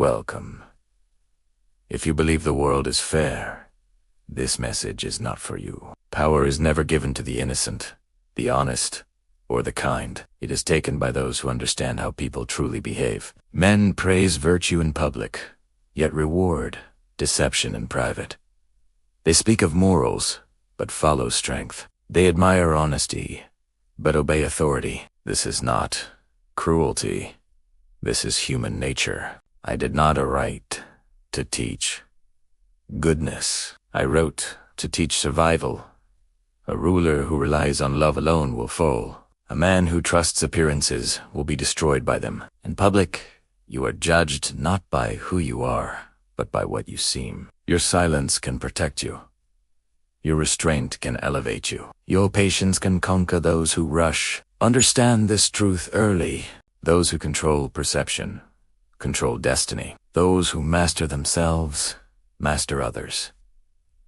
Welcome. If you believe the world is fair, this message is not for you. Power is never given to the innocent, the honest, or the kind. It is taken by those who understand how people truly behave. Men praise virtue in public, yet reward deception in private. They speak of morals, but follow strength. They admire honesty, but obey authority. This is not cruelty. This is human nature. I did not write to teach goodness. I wrote to teach survival. A ruler who relies on love alone will fall. A man who trusts appearances will be destroyed by them. In public, you are judged not by who you are, but by what you seem. Your silence can protect you. Your restraint can elevate you. Your patience can conquer those who rush. Understand this truth early. Those who control perception control destiny. Those who master themselves master others.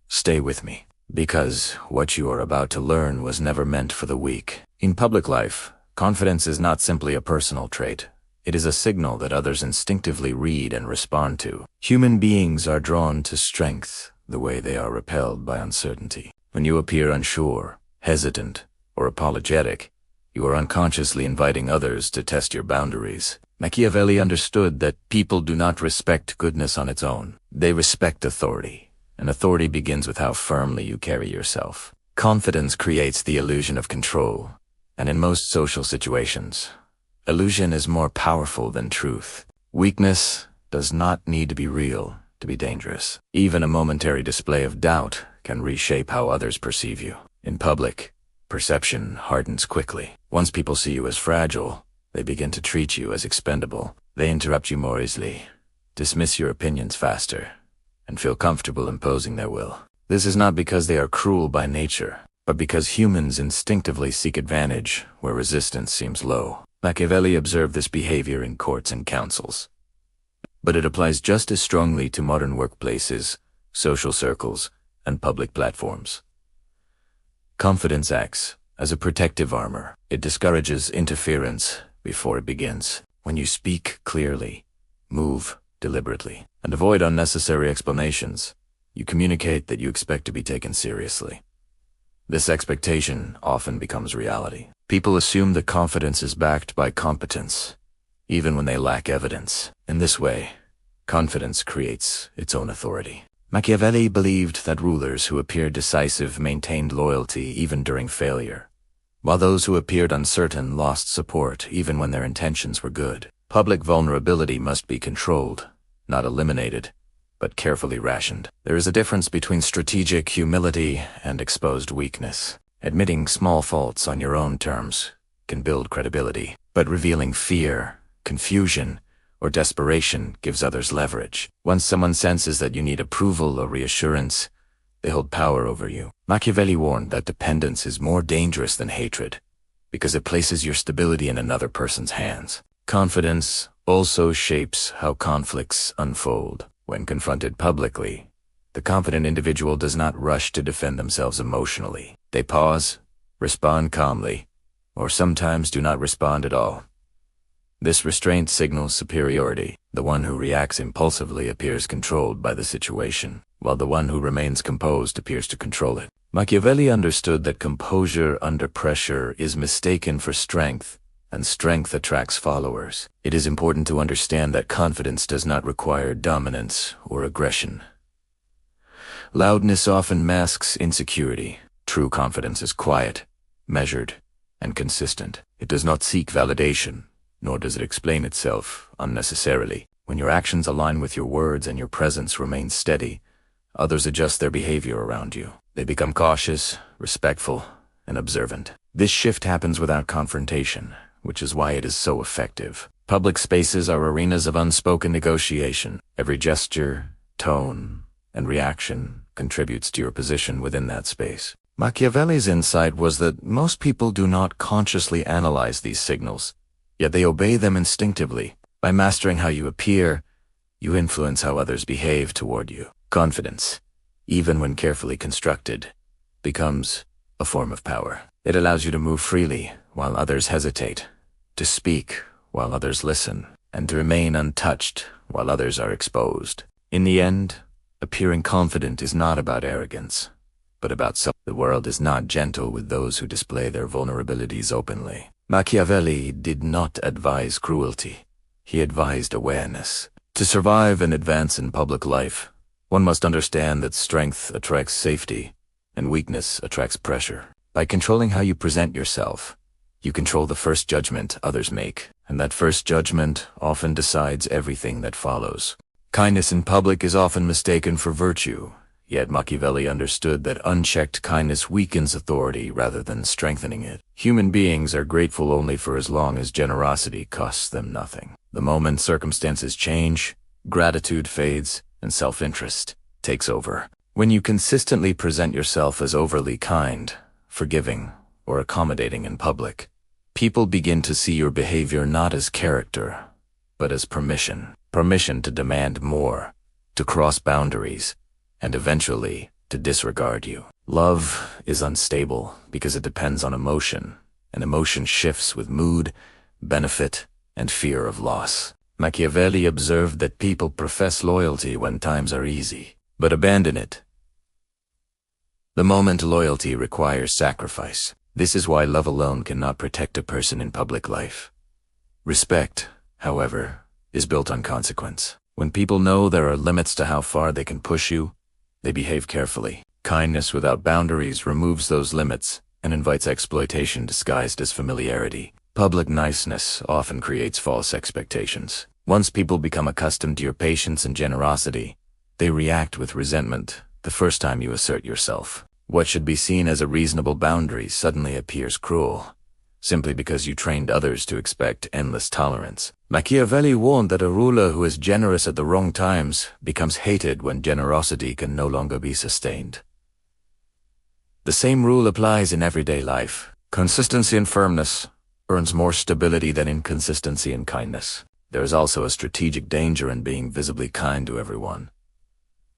Stay with me, because what you are about to learn was never meant for the weak. In public life, confidence is not simply a personal trait. It is a signal that others instinctively read and respond to. Human beings are drawn to strength the way they are repelled by uncertainty. When you appear unsure, hesitant, or apologetic, you are unconsciously inviting others to test your boundaries. Machiavelli understood that people do not respect goodness on its own. They respect authority, and authority begins with how firmly you carry yourself. Confidence creates the illusion of control, and in most social situations, illusion is more powerful than truth. Weakness does not need to be real to be dangerous. Even a momentary display of doubt can reshape how others perceive you. In public, perception hardens quickly. Once people see you as fragile, they begin to treat you as expendable. They interrupt you more easily, dismiss your opinions faster, and feel comfortable imposing their will. This is not because they are cruel by nature, but because humans instinctively seek advantage where resistance seems low. Machiavelli observed this behavior in courts and councils. But it applies just as strongly to modern workplaces, social circles, and public platforms. Confidence acts as a protective armor. It discourages interference before it begins. When you speak clearly, move deliberately, and avoid unnecessary explanations, you communicate that you expect to be taken seriously. This expectation often becomes reality. People assume that confidence is backed by competence, even when they lack evidence. In this way, confidence creates its own authority. Machiavelli believed that rulers who appeared decisive maintained loyalty even during failure, while those who appeared uncertain lost support even when their intentions were good. Public vulnerability must be controlled, not eliminated, but carefully rationed. There is a difference between strategic humility and exposed weakness. Admitting small faults on your own terms can build credibility, but revealing fear, confusion, or desperation gives others leverage. Once someone senses that you need approval or reassurance, they hold power over you. Machiavelli warned that dependence is more dangerous than hatred, because it places your stability in another person's hands. Confidence also shapes how conflicts unfold. When confronted publicly, the confident individual does not rush to defend themselves emotionally. They pause, respond calmly, or sometimes do not respond at all. This restraint signals superiority. The one who reacts impulsively appears controlled by the situation, while the one who remains composed appears to control it. Machiavelli understood that composure under pressure is mistaken for strength, and strength attracts followers. It is important to understand that confidence does not require dominance or aggression. Loudness often masks insecurity. True confidence is quiet, measured, and consistent. It does not seek validation, nor does it explain itself unnecessarily. When your actions align with your words and your presence remains steady, others adjust their behavior around you. They become cautious, respectful, and observant. This shift happens without confrontation, which is why it is so effective. Public spaces are arenas of unspoken negotiation. Every gesture, tone, and reaction contributes to your position within that space. Machiavelli's insight was that most people do not consciously analyze these signals, yet they obey them instinctively. By mastering how you appear, you influence how others behave toward you. Confidence, even when carefully constructed, becomes a form of power. It allows you to move freely while others hesitate, to speak while others listen, and to remain untouched while others are exposed. In the end, appearing confident is not about arrogance, but about self. The world is not gentle with those who display their vulnerabilities openly. Machiavelli did not advise cruelty. He advised awareness. To survive and advance in public life, one must understand that strength attracts safety, and weakness attracts pressure. By controlling how you present yourself, you control the first judgment others make, and that first judgment often decides everything that follows. Kindness in public is often mistaken for virtue, yet Machiavelli understood that unchecked kindness weakens authority rather than strengthening it. Human beings are grateful only for as long as generosity costs them nothing. The moment circumstances change, gratitude fades, and self-interest takes over. When you consistently present yourself as overly kind, forgiving, or accommodating in public, people begin to see your behavior not as character, but as permission. Permission to demand more, to cross boundaries, and eventually to disregard you. Love is unstable because it depends on emotion, and emotion shifts with mood, benefit, and fear of loss. Machiavelli observed that people profess loyalty when times are easy, but abandon it the moment loyalty requires sacrifice. This is why love alone cannot protect a person in public life. Respect, however, is built on consequence. When people know there are limits to how far they can push you, they behave carefully. Kindness without boundaries removes those limits and invites exploitation disguised as familiarity. Public niceness often creates false expectations. Once people become accustomed to your patience and generosity, they react with resentment the first time you assert yourself. What should be seen as a reasonable boundary suddenly appears cruel, simply because you trained others to expect endless tolerance. Machiavelli warned that a ruler who is generous at the wrong times becomes hated when generosity can no longer be sustained. The same rule applies in everyday life. Consistency and firmness earns more stability than inconsistency and kindness. There is also a strategic danger in being visibly kind to everyone.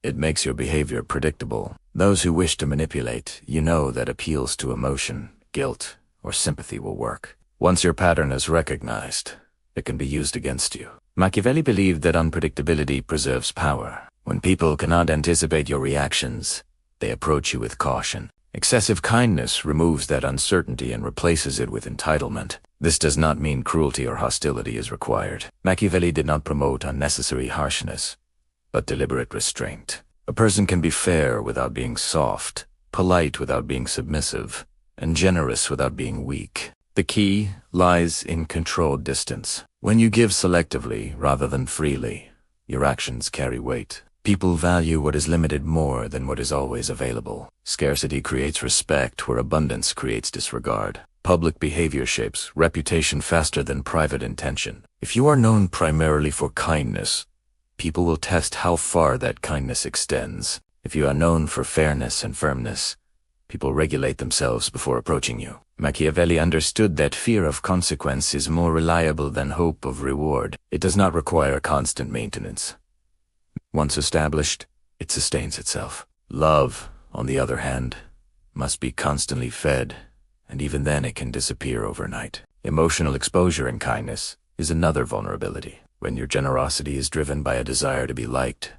It makes your behavior predictable. Those who wish to manipulate, that appeals to emotion, guilt, or sympathy will work. Once your pattern is recognized, it can be used against you. Machiavelli believed that unpredictability preserves power. When people cannot anticipate your reactions, they approach you with caution. Excessive kindness removes that uncertainty and replaces it with entitlement. This does not mean cruelty or hostility is required. Machiavelli did not promote unnecessary harshness, but deliberate restraint. A person can be fair without being soft, polite without being submissive, and generous without being weak. The key lies in controlled distance. When you give selectively rather than freely, your actions carry weight. People value what is limited more than what is always available. Scarcity creates respect where abundance creates disregard. Public behavior shapes reputation faster than private intention. If you are known primarily for kindness, people will test how far that kindness extends. If you are known for fairness and firmness, people regulate themselves before approaching you. Machiavelli understood that fear of consequence is more reliable than hope of reward. It does not require constant maintenance. Once established, it sustains itself. Love, on the other hand, must be constantly fed, and even then it can disappear overnight. Emotional exposure in kindness is another vulnerability. When your generosity is driven by a desire to be liked,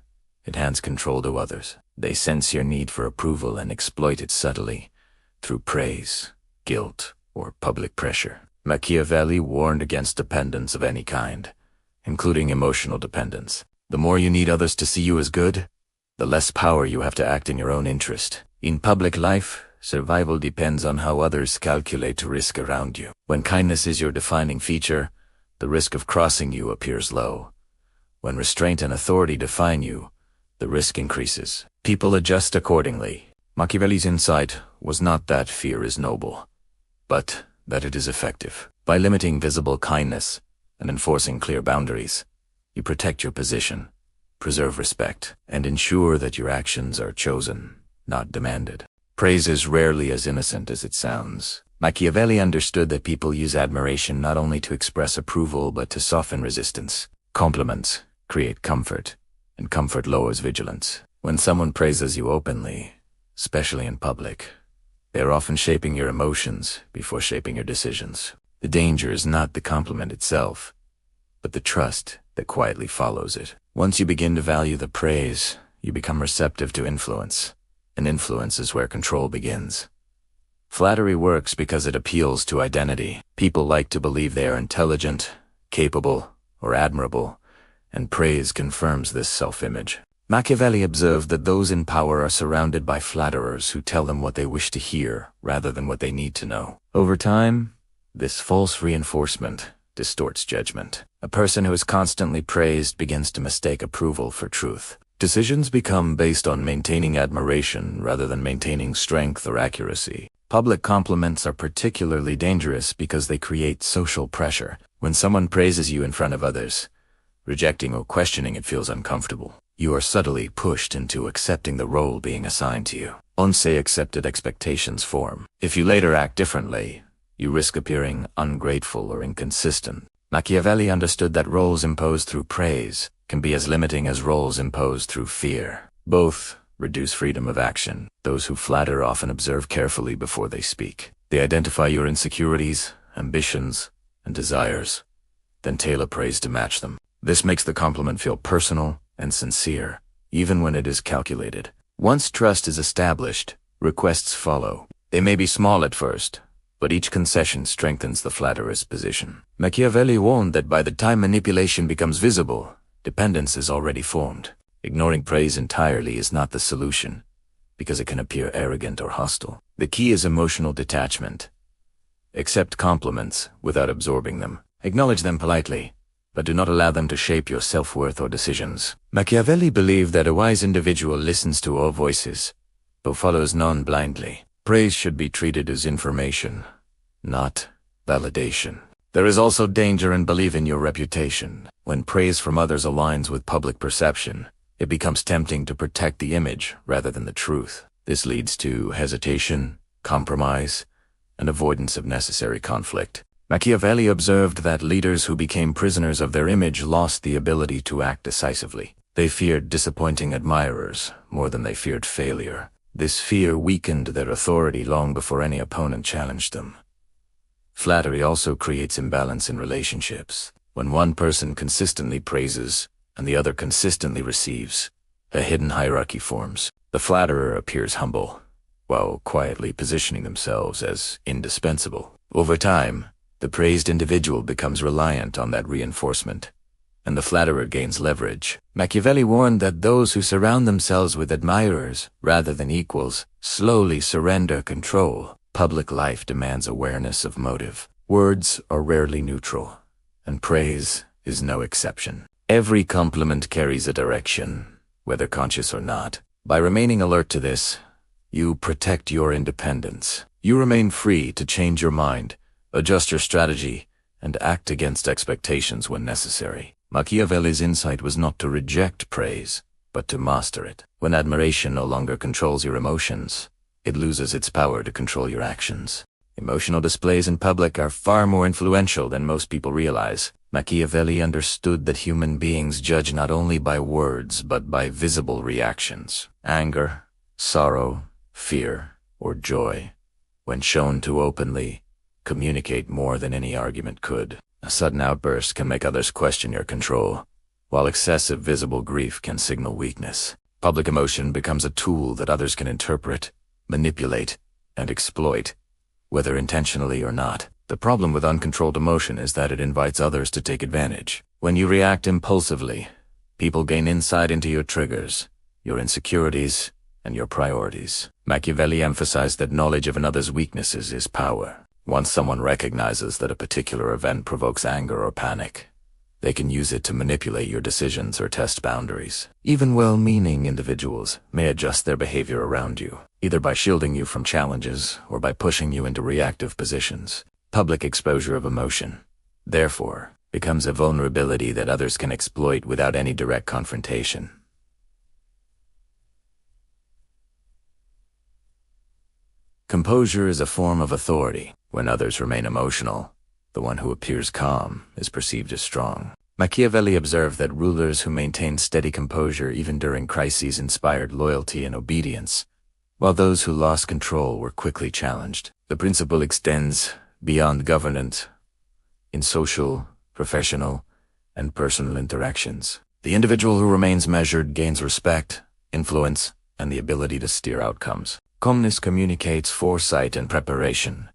it hands control to others. They sense your need for approval and exploit it subtly, through praise, guilt, or public pressure. Machiavelli warned against dependence of any kind, including emotional dependence. The more you need others to see you as good, the less power you have to act in your own interest. In public life, survival depends on how others calculate risk around you. When kindness is your defining feature, the risk of crossing you appears low. When restraint and authority define you, the risk increases. People adjust accordingly. Machiavelli's insight was not that fear is noble, but that it is effective. By limiting visible kindness and enforcing clear boundaries, you protect your position, preserve respect, and ensure that your actions are chosen, not demanded. Praise is rarely as innocent as it sounds. Machiavelli understood that people use admiration not only to express approval but to soften resistance. Compliments create comfort, and comfort lowers vigilance. When someone praises you openly, especially in public, they are often shaping your emotions before shaping your decisions. The danger is not the compliment itself, but the trust that quietly follows it. Once you begin to value the praise, you become receptive to influence, and influence is where control begins. Flattery works because it appeals to identity. People like to believe they are intelligent, capable, or admirable, and praise confirms this self-image. Machiavelli observed that those in power are surrounded by flatterers who tell them what they wish to hear rather than what they need to know. Over time, this false reinforcement distorts judgment. A person who is constantly praised begins to mistake approval for truth. Decisions become based on maintaining admiration rather than maintaining strength or accuracy. Public compliments are particularly dangerous because they create social pressure. When someone praises you in front of others, rejecting or questioning it feels uncomfortable. You are subtly pushed into accepting the role being assigned to you. Once accepted expectations form. If you later act differently, you risk appearing ungrateful or inconsistent. Machiavelli understood that roles imposed through praise can be as limiting as roles imposed through fear. Both reduce freedom of action. Those who flatter often observe carefully before they speak. They identify your insecurities, ambitions, and desires, then tailor praise to match them. This makes the compliment feel personal and sincere, even when it is calculated. Once trust is established, requests follow. They may be small at first, but each concession strengthens the flatterer's position. Machiavelli warned that by the time manipulation becomes visible, dependence is already formed. Ignoring praise entirely is not the solution, because it can appear arrogant or hostile. The key is emotional detachment. Accept compliments without absorbing them. Acknowledge them politely, but do not allow them to shape your self-worth or decisions. Machiavelli believed that a wise individual listens to all voices, but follows none blindly. Praise should be treated as information, not validation. There is also danger in believing your reputation. When praise from others aligns with public perception, it becomes tempting to protect the image rather than the truth. This leads to hesitation, compromise, and avoidance of necessary conflict. Machiavelli observed that leaders who became prisoners of their image lost the ability to act decisively. They feared disappointing admirers more than they feared failure. This fear weakened their authority long before any opponent challenged them. Flattery also creates imbalance in relationships. When one person consistently praises and the other consistently receives, a hidden hierarchy forms. The flatterer appears humble, while quietly positioning themselves as indispensable. Over time, the praised individual becomes reliant on that reinforcement, and the flatterer gains leverage. Machiavelli warned that those who surround themselves with admirers rather than equals slowly surrender control. Public life demands awareness of motive. Words are rarely neutral, and praise is no exception. Every compliment carries a direction, whether conscious or not. By remaining alert to this, you protect your independence. You remain free to change your mind, adjust your strategy, and act against expectations when necessary. Machiavelli's insight was not to reject praise, but to master it. When admiration no longer controls your emotions, it loses its power to control your actions. Emotional displays in public are far more influential than most people realize. Machiavelli understood that human beings judge not only by words, but by visible reactions. Anger, sorrow, fear, or joy, when shown too openly, communicate more than any argument could. A sudden outburst can make others question your control, while excessive visible grief can signal weakness. Public emotion becomes a tool that others can interpret, manipulate, and exploit, whether intentionally or not. The problem with uncontrolled emotion is that it invites others to take advantage. When you react impulsively, people gain insight into your triggers, your insecurities, and your priorities. Machiavelli emphasized that knowledge of another's weaknesses is power. Once someone recognizes that a particular event provokes anger or panic, they can use it to manipulate your decisions or test boundaries. Even well-meaning individuals may adjust their behavior around you, either by shielding you from challenges or by pushing you into reactive positions. Public exposure of emotion, therefore, becomes a vulnerability that others can exploit without any direct confrontation. Composure is a form of authority. When others remain emotional, the one who appears calm is perceived as strong. Machiavelli observed that rulers who maintained steady composure even during crises inspired loyalty and obedience, while those who lost control were quickly challenged. The principle extends beyond governance in social, professional, and personal interactions. The individual who remains measured gains respect, influence, and the ability to steer outcomes. Calmness communicates foresight and preparation,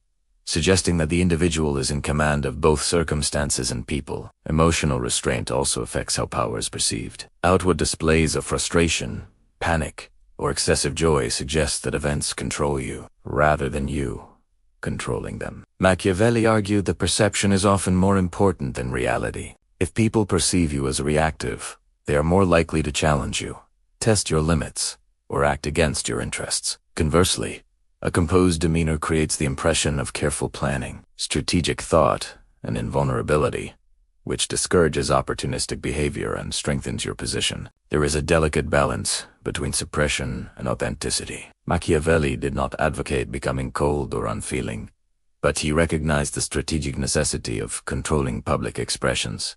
suggesting that the individual is in command of both circumstances and people. Emotional restraint also affects how power is perceived. Outward displays of frustration, panic, or excessive joy suggest that events control you, rather than you controlling them. Machiavelli argued that perception is often more important than reality. If people perceive you as reactive, they are more likely to challenge you, test your limits, or act against your interests. Conversely, a composed demeanor creates the impression of careful planning, strategic thought, and invulnerability, which discourages opportunistic behavior and strengthens your position. There is a delicate balance between suppression and authenticity. Machiavelli did not advocate becoming cold or unfeeling, but he recognized the strategic necessity of controlling public expressions.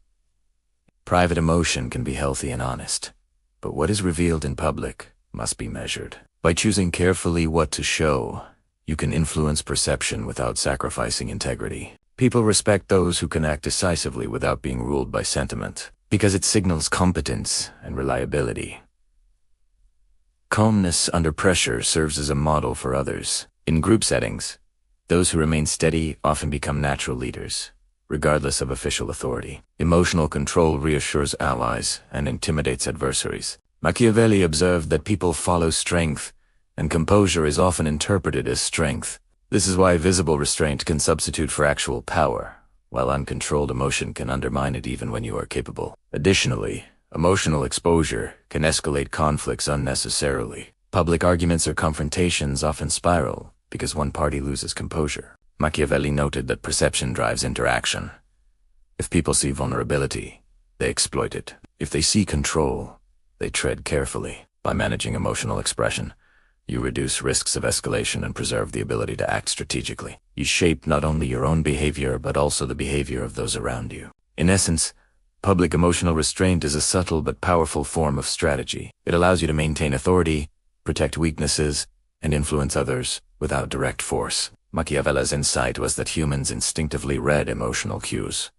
Private emotion can be healthy and honest, but what is revealed in public must be measured. By choosing carefully what to show, you can influence perception without sacrificing integrity. People respect those who can act decisively without being ruled by sentiment, because it signals competence and reliability. Calmness under pressure serves as a model for others. In group settings, those who remain steady often become natural leaders, regardless of official authority. Emotional control reassures allies and intimidates adversaries. Machiavelli observed that people follow strength, and composure is often interpreted as strength. This is why visible restraint can substitute for actual power, while uncontrolled emotion can undermine it even when you are capable. Additionally, emotional exposure can escalate conflicts unnecessarily. Public arguments or confrontations often spiral because one party loses composure. Machiavelli noted that perception drives interaction. If people see vulnerability, they exploit it. If they see control, they tread carefully. By managing emotional expression, you reduce risks of escalation and preserve the ability to act strategically. You shape not only your own behavior but also the behavior of those around you. In essence, public emotional restraint is a subtle but powerful form of strategy. It allows you to maintain authority, protect weaknesses, and influence others without direct force. Machiavelli's insight was that humans instinctively read emotional cues,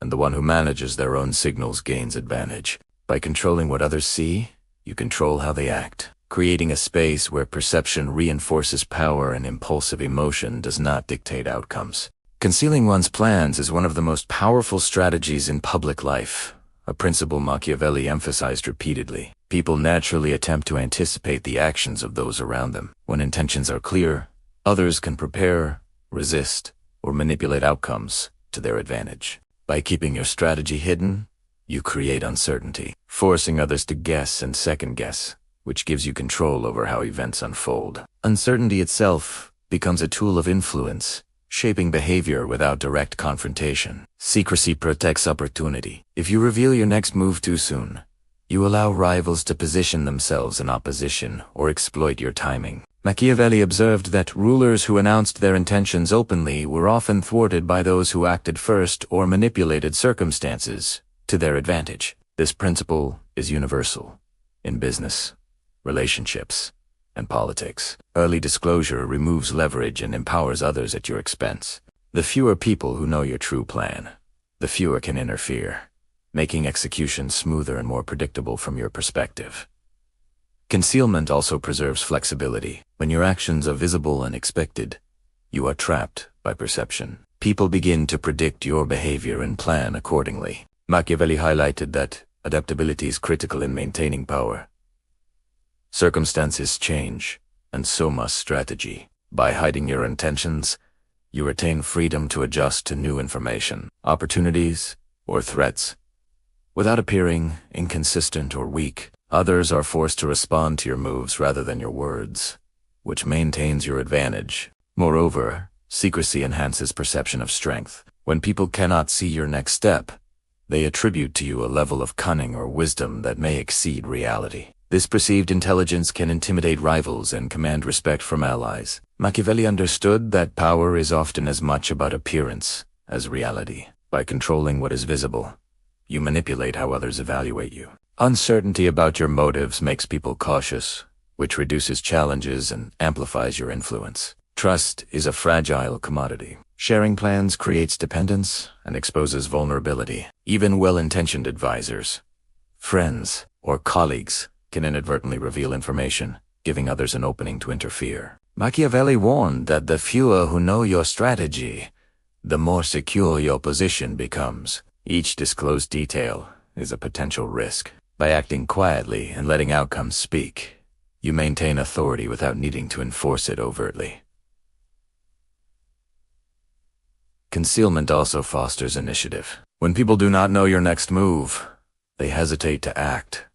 and the one who manages their own signals gains advantage. By controlling what others see, you control how they act. Creating a space where perception reinforces power and impulsive emotion does not dictate outcomes. Concealing one's plans is one of the most powerful strategies in public life, a principle Machiavelli emphasized repeatedly. People naturally attempt to anticipate the actions of those around them. When intentions are clear, others can prepare, resist, or manipulate outcomes to their advantage. By keeping your strategy hidden, you create uncertainty, forcing others to guess and second-guess, which gives you control over how events unfold. Uncertainty itself becomes a tool of influence, shaping behavior without direct confrontation. Secrecy protects opportunity. If you reveal your next move too soon, you allow rivals to position themselves in opposition or exploit your timing. Machiavelli observed that rulers who announced their intentions openly were often thwarted by those who acted first or manipulated circumstances to their advantage. This principle is universal in business, relationships, and politics. Early disclosure removes leverage and empowers others at your expense. The fewer people who know your true plan, the fewer can interfere, making execution smoother and more predictable from your perspective. Concealment also preserves flexibility. When your actions are visible and expected, you are trapped by perception. People begin to predict your behavior and plan accordingly. Machiavelli highlighted that adaptability is critical in maintaining power. Circumstances change, and so must strategy. By hiding your intentions, you retain freedom to adjust to new information, opportunities, or threats. Without appearing inconsistent or weak, others are forced to respond to your moves rather than your words, which maintains your advantage. Moreover, secrecy enhances perception of strength. When people cannot see your next step, they attribute to you a level of cunning or wisdom that may exceed reality. This perceived intelligence can intimidate rivals and command respect from allies. Machiavelli understood that power is often as much about appearance as reality. By controlling what is visible, you manipulate how others evaluate you. Uncertainty about your motives makes people cautious, which reduces challenges and amplifies your influence. Trust is a fragile commodity. Sharing plans creates dependence and exposes vulnerability. Even well-intentioned advisors, friends, or colleagues can inadvertently reveal information, giving others an opening to interfere. Machiavelli warned that the fewer who know your strategy, the more secure your position becomes. Each disclosed detail is a potential risk. By acting quietly and letting outcomes speak, you maintain authority without needing to enforce it overtly. Concealment also fosters initiative. When people do not know your next move, they hesitate to act,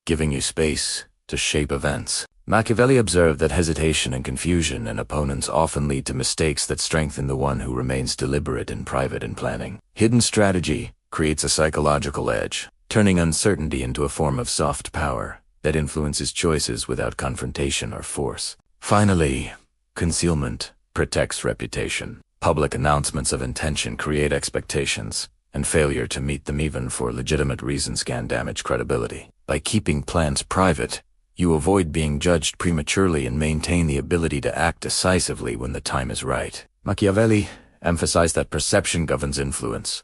giving you space to shape events. Machiavelli observed that hesitation and confusion in opponents often lead to mistakes that strengthen the one who remains deliberate and private in planning. Hidden strategy creates a psychological edge, turning uncertainty into a form of soft power that influences choices without confrontation or force. Finally, concealment protects reputation. Public announcements of intention create expectations, and failure to meet them even for legitimate reasons can damage credibility. By keeping plans private, you avoid being judged prematurely and maintain the ability to act decisively when the time is right. Machiavelli emphasized that perception governs influence,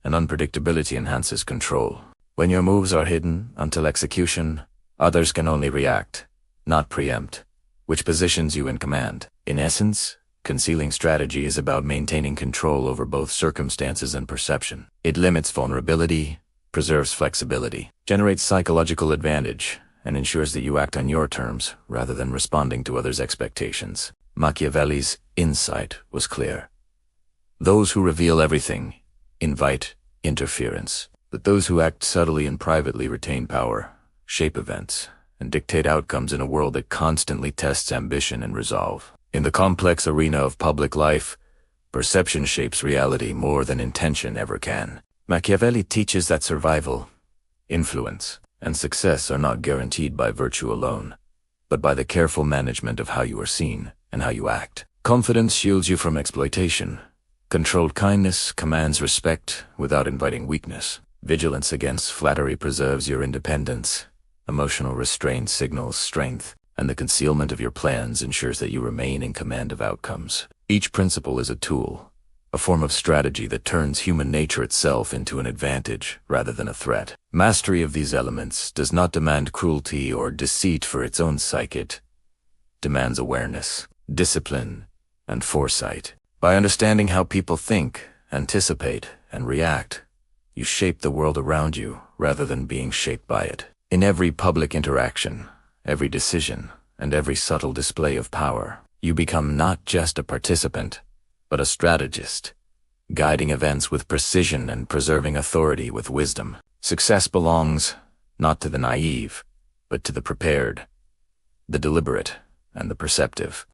and unpredictability enhances control. When your moves are hidden until execution, others can only react, not preempt, which positions you in command. In essence, concealing strategy is about maintaining control over both circumstances and perception. It limits vulnerability, preserves flexibility, generates psychological advantage, and ensures that you act on your terms rather than responding to others' expectations. Machiavelli's insight was clear. Those who reveal everything invite interference, but those who act subtly and privately retain power, shape events, and dictate outcomes in a world that constantly tests ambition and resolve. In the complex arena of public life, perception shapes reality more than intention ever can. Machiavelli teaches that survival, influence, and success are not guaranteed by virtue alone, but by the careful management of how you are seen and how you act. Confidence shields you from exploitation. Controlled kindness commands respect without inviting weakness. Vigilance against flattery preserves your independence. Emotional restraint signals strength, and the concealment of your plans ensures that you remain in command of outcomes. Each principle is a tool, a form of strategy that turns human nature itself into an advantage rather than a threat. Mastery of these elements does not demand cruelty or deceit for its own sake. It demands awareness, discipline, and foresight. By understanding how people think, anticipate, and react, you shape the world around you rather than being shaped by it. In every public interaction, every decision, and every subtle display of power, you become not just a participant, but a strategist, guiding events with precision and preserving authority with wisdom. Success belongs not to the naive, but to the prepared, the deliberate, and the perceptive.